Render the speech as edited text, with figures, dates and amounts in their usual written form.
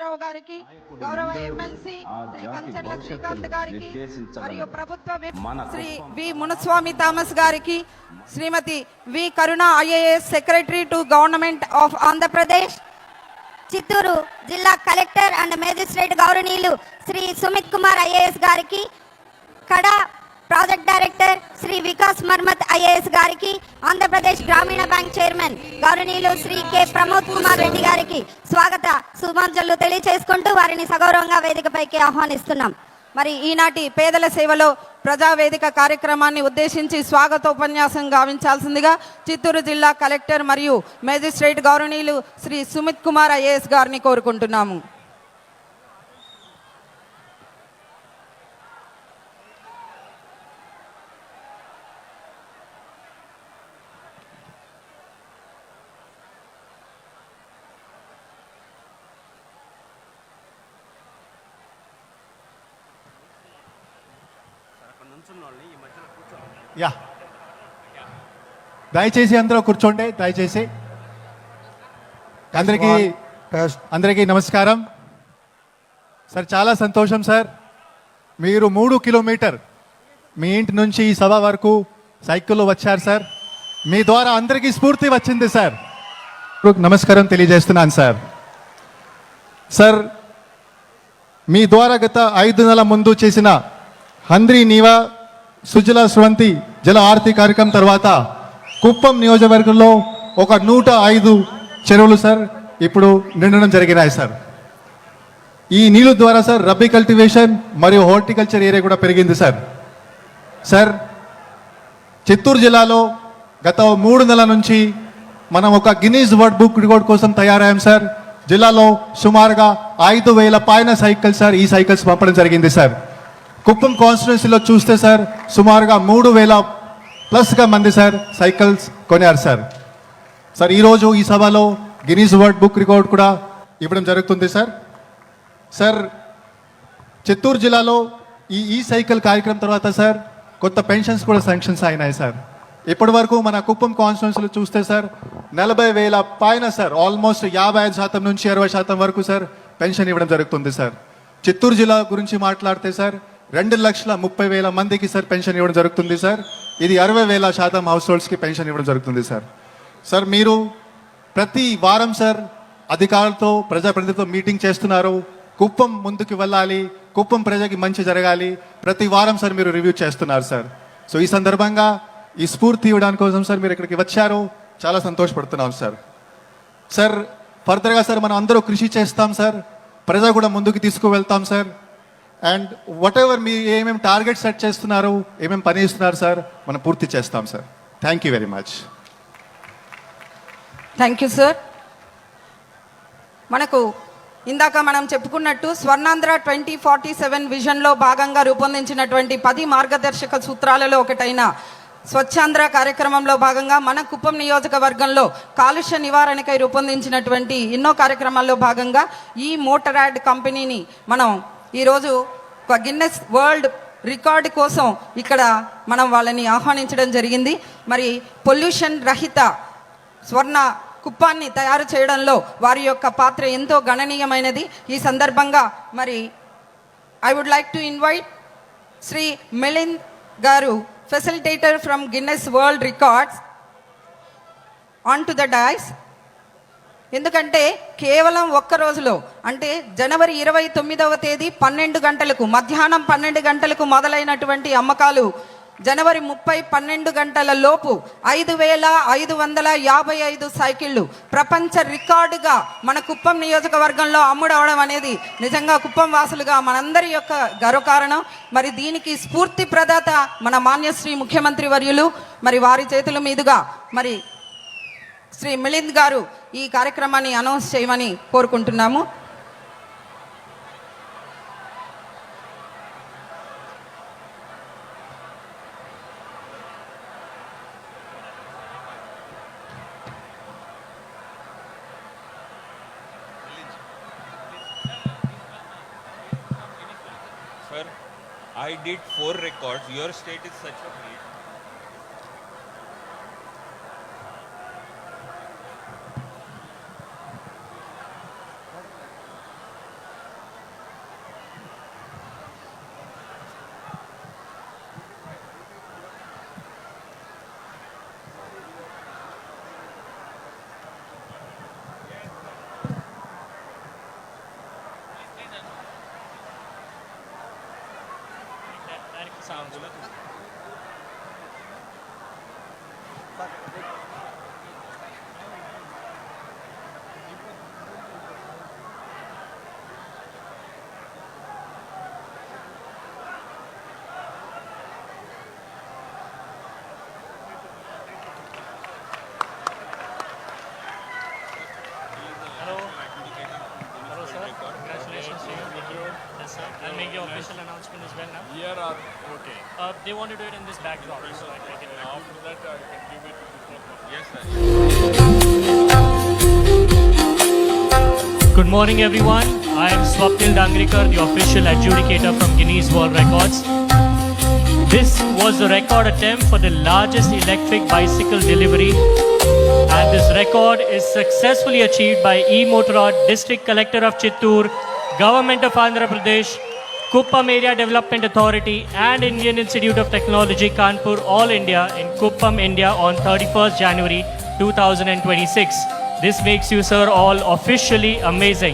రామారావు గారికి, గౌరవ ఎమ్మెల్సీ శ్రీ కంచర్ల శ్రీకాంత్ గారికి, మరియు ప్రభుత్వ శ్రీ వి మునుస్వామి థామస్ గారికి, Srimati V Karuna IAS secretary to government of Andhra Pradesh, Chittoor జిల్లా కలెక్టర్ అండ్ మేజిస్ట్రేట్ గౌరవనీయులు శ్రీ సుమిత్ కుమార్ ఐఏఎస్ గారికి, కడా project director Shri Vikas Marmat IAS గారికి, ఆంధ్రప్రదేశ్ గ్రామీణ బ్యాంక్ చైర్మన్ గౌరవనీయులు శ్రీ కె ప్రమోద్ కుమార్ రెడ్డి గారికి స్వాగత శుభాంజలు తెలియజేసుకుంటూ వారిని సగౌరవంగా వేదికపైకి ఆహ్వానిస్తున్నాం. మరి ఈనాటి పేదల సేవలో ప్రజావేదిక కార్యక్రమాన్ని ఉద్దేశించి స్వాగతోపన్యాసం గావించాల్సిందిగా చిత్తూరు జిల్లా కలెక్టర్ మరియు మేజిస్ట్రేట్ గౌరవనీయులు శ్రీ సుమిత్ కుమార్ ఐఏఎస్ గారిని కోరుకుంటున్నాము. యా, దయచేసి అందరూ కూర్చోండి. దయచేసి అందరికీ నమస్కారం సార్. చాలా సంతోషం సార్, మీరు 3 కిలోమీటర్ మీ ఇంటి నుంచి ఈ సభ వరకు సైకిల్లో వచ్చారు సార్. మీ ద్వారా అందరికీ స్ఫూర్తి వచ్చింది సార్. నమస్కారం తెలియజేస్తున్నాను సార్. సార్, మీ ద్వారా గత 5 నెలల ముందు చేసిన హంద్రీ నీవా సుజల స్రవంతి జల ఆర్తి కార్యక్రమం తర్వాత కుప్పం నియోజకవర్గంలో ఒక 105 చెరువులు సార్ ఇప్పుడు నిండడం జరిగినాయి సార్. ఈ నీళ్ళు ద్వారా సార్ రబీ కల్టివేషన్ మరియు హార్టికల్చర్ ఏరియా కూడా పెరిగింది సార్. సార్, చిత్తూరు జిల్లాలో గత 3 నెలల నుంచి మనం ఒక గిన్నీస్ వరల్డ్ బుక్ రికార్డ్ కోసం తయారయ్యాం సార్. జిల్లాలో సుమారుగా 5,000 పైన సైకిల్ సార్ ఈ సైకిల్స్ పంపడం జరిగింది సార్. కుప్పం కాన్స్టిట్యున్సీలో చూస్తే సార్ సుమారుగా 3,000+ మంది సార్ సైకిల్స్ కొనారు సార్. సార్, ఈరోజు ఈ సభలో గిన్నీస్ వరల్డ్ బుక్ రికార్డ్ కూడా ఇవ్వడం జరుగుతుంది సార్. సార్, చిత్తూరు జిల్లాలో ఈ సైకిల్ కార్యక్రమం తర్వాత సార్ కొత్త పెన్షన్స్ కూడా శాంక్షన్స్ అయినాయి సార్. ఇప్పటి వరకు మన కుప్పం కాన్స్టిట్యున్సీలో చూస్తే సార్ 40,000 పైన సార్ ఆల్మోస్ట్ 55% నుంచి 60% వరకు సార్ పెన్షన్ ఇవ్వడం జరుగుతుంది సార్. చిత్తూరు జిల్లా గురించి మాట్లాడితే సార్ 2,30,000 మందికి సార్ పెన్షన్ ఇవ్వడం జరుగుతుంది సార్. ఇది 60,000% హౌస్ హోల్డ్స్కి పెన్షన్ ఇవ్వడం జరుగుతుంది సార్. సార్, మీరు ప్రతి వారం సార్ అధికారులతో ప్రజాప్రతినిధులతో మీటింగ్ చేస్తున్నారు. కుప్పం ముందుకు వెళ్ళాలి, కుప్పం ప్రజకి మంచి జరగాలి, ప్రతి వారం సార్ మీరు రివ్యూ చేస్తున్నారు సార్. సో ఈ సందర్భంగా ఈ స్ఫూర్తి ఇవ్వడానికి కోసం సార్ మీరు ఇక్కడికి వచ్చారు, చాలా సంతోషపడుతున్నాం సార్. సార్, ఫర్దర్గా సార్ మనం అందరూ కృషి చేస్తాం సార్, ప్రజ కూడా ముందుకు తీసుకువెళ్తాం సార్. అండ్ వాట్ ఎవర్ మీరు ఏమేమి టార్గెట్ సెట్ చేస్తున్నారు, ఏమేమి పని ఇస్తున్నారు సార్, మనం పూర్తి చేస్తాం sir. Thank you very much. Thank you sir. మనకు ఇందాక మనం చెప్పుకున్నట్టు స్వర్ణాంధ్ర 2047 విజన్లో భాగంగా రూపొందించినటువంటి 10 మార్గదర్శక సూత్రాలలో ఒకటైన స్వచ్ఛాంధ్ర కార్యక్రమంలో భాగంగా మన కుప్పం నియోజకవర్గంలో కాలుష్య నివారణకై రూపొందించినటువంటి ఎన్నో కార్యక్రమాల్లో భాగంగా ఈ మోటరాడ్ కంపెనీని మనం ఈరోజు ఒక గిన్నెస్ వరల్డ్ రికార్డు కోసం ఇక్కడ మనం వాళ్ళని ఆహ్వానించడం జరిగింది. మరి పొల్యూషన్ రహిత స్వర్ణ కుప్పాన్ని తయారు చేయడంలో వారి యొక్క పాత్ర ఎంతో గణనీయమైనది. ఈ సందర్భంగా మరి I would like to invite Shri Milind గారు, facilitator from Guinness World Records, onto the dais. ఎందుకంటే కేవలం ఒక్క రోజులో అంటే జనవరి 29వ తేదీ 12 గంటలకు మధ్యాహ్నం 12 గంటలకు మొదలైనటువంటి అమ్మకాలు జనవరి 30 12 గంటల లోపు 5,555 సైకిళ్ళు ప్రపంచ రికార్డుగా మన కుప్పం నియోజకవర్గంలో అమ్ముడవడం అనేది నిజంగా కుప్పం వాసులుగా మనందరి యొక్క గర్వకారణం. మరి దీనికి స్ఫూర్తి ప్రదాత మన మాన్యశ్రీ ముఖ్యమంత్రి వర్యులు, మరి వారి చేతుల మీదుగా మరి శ్రీ మిలింద్ గారు ఈ కార్యక్రమాన్ని అనౌన్స్ చేయమని కోరుకుంటున్నాము. Sir, I did 4 records. Your state is such a great. Hello, sir. Congratulations to you. Thank you. Yes, sir. I'll make the official announcement as well now. Here or okay. They want to do it in this backdrop, so I take it back. After that, I can give it to the Yes, sir. Good morning, everyone. I am Swapnil Dangrikar, the official adjudicator from Guinness World Records. This was the record attempt for the largest electric bicycle delivery, and this record is successfully achieved by E-Motorrad, District Collector of Chittoor, Government of Andhra Pradesh, Kuppam Area Development Authority, and Indian Institute of Technology, Kanpur, All India in Kuppam, India on 31st January 2026. This makes you, sir, all officially amazing.